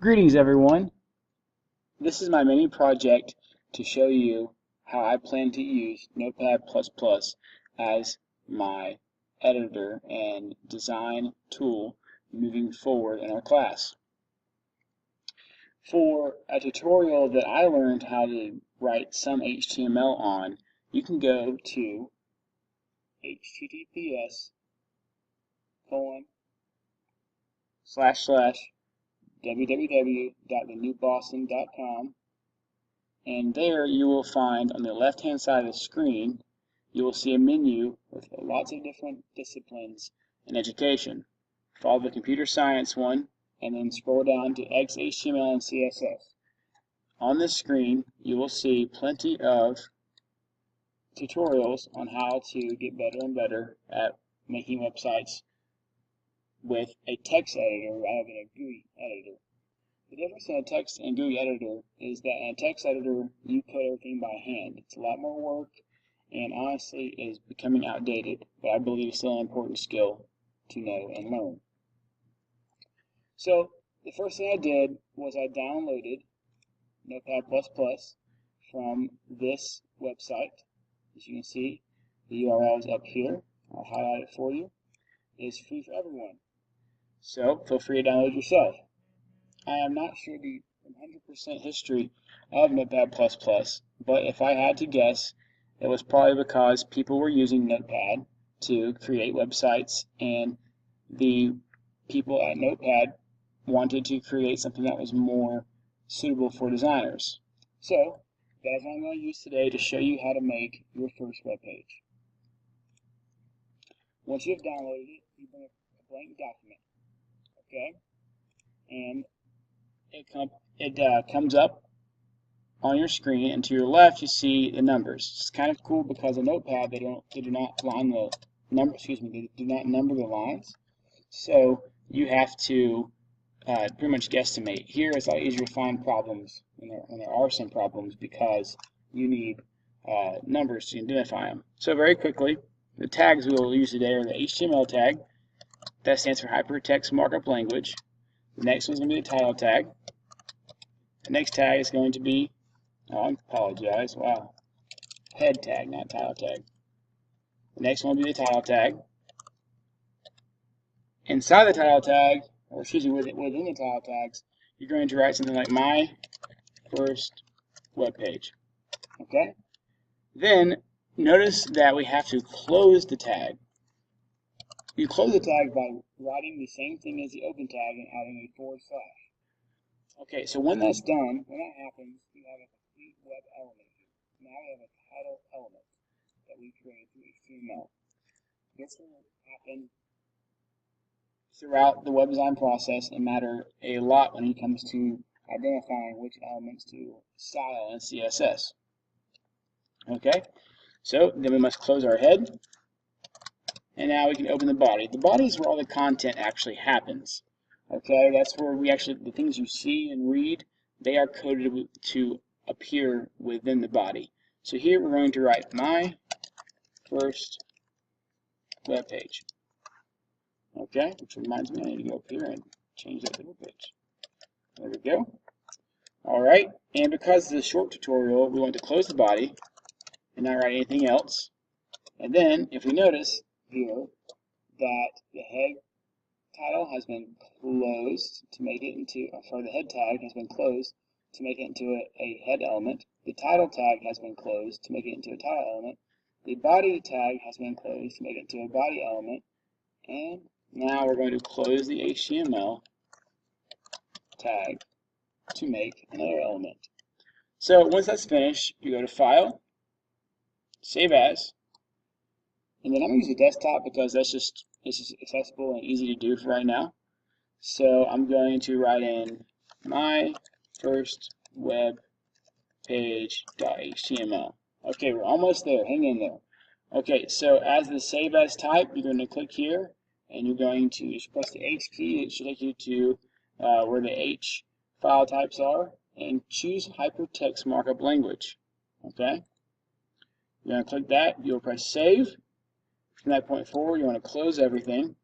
Greetings everyone. This is my mini project to show you how I plan to use Notepad++ as my editor and design tool moving forward in our class. For a tutorial that I learned how to write some HTML on, you can go to https://www.thenewboston.com, and there you will find on the left hand side of the screen you will see a menu with lots of different disciplines in education. Follow the computer science one and then scroll down to XHTML and CSS. On this screen you will see plenty of tutorials on how to get better and better at making websites with a text editor rather than a GUI editor. The difference in a text and GUI editor is that in a text editor, you code everything by hand. It's a lot more work and honestly is becoming outdated, but I believe it's still an important skill to know and learn. So the first thing I did was I downloaded Notepad++ from this website. As you can see, the URL is up here. I'll highlight it for you. It's free for everyone, so feel free to download yourself. I am not sure the 100% history of Notepad++, but if I had to guess, it was probably because people were using Notepad to create websites, and the people at Notepad wanted to create something that was more suitable for designers. So, that's what I'm going to use today to show you how to make your first web page. Once you have downloaded it, you bring a blank document, okay? And it comes up on your screen, and to your left you see the numbers. It's kind of cool because in Notepad they do not number the lines, so you have to pretty much guesstimate. Here it's a lot easier to find problems when there are some problems because you need numbers to identify them. So very quickly, the tags we will use today are the HTML tag. That stands for Hypertext Markup Language. The next one is going to be the title tag. The next tag is going to be, I apologize, wow, head tag, not title tag. The next one will be the title tag. Inside the title tag, or excuse me, within the title tags, you're going to write something like my first web page. Okay? Then notice that we have to close the tag. You close the tag by writing the same thing as the open tag and adding a /. Okay, so when that's done, when that happens, we have a complete web element here. Now we have a title element that we created through HTML. This will happen throughout the web design process and matter a lot when it comes to identifying which elements to style in CSS. Okay, so then we must close our head, and now we can open the body. The body is where all the content actually happens. Okay, that's where the things you see and read, they are coded to appear within the body. So here we're going to write my first web page. Okay, which reminds me I need to go up here and change that to web page. There we go. Alright, and because it's a short tutorial, we want to close the body and not write anything else. And then, if we notice here that the head title has been closed to make it into, the head tag has been closed to make it into a head element. The title tag has been closed to make it into a title element. The body tag has been closed to make it into a body element. And now we're going to close the HTML tag to make another element. So once that's finished, you go to File, Save As, and then I'm going to use the desktop because it's just accessible and easy to do for right now. So I'm going to write in my first web page.html. Okay, we're almost there. Hang in there. Okay, so as the Save As type, you're going to click here, and you're going to press the H key. It should take you to where the H file types are, and choose Hypertext Markup Language. Okay, you're going to click that. You'll press Save. From that point forward, you want to close everything,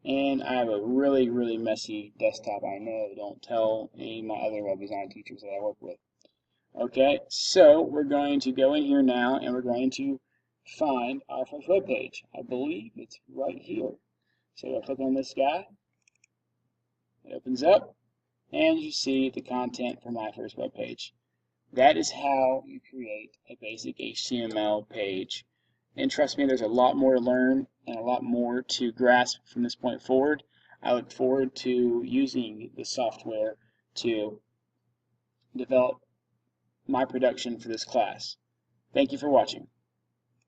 And I have a really, really messy desktop. I know, don't tell any of my other web design teachers that I work with. Okay, so we're going to go in here now and we're going to find our first web page. I believe it's right here. So I'll click on this guy. It opens up, and you see the content for my first web page. That is how you create a basic HTML page. And trust me, there's a lot more to learn and a lot more to grasp from this point forward. I look forward to using the software to develop my production for this class. Thank you for watching.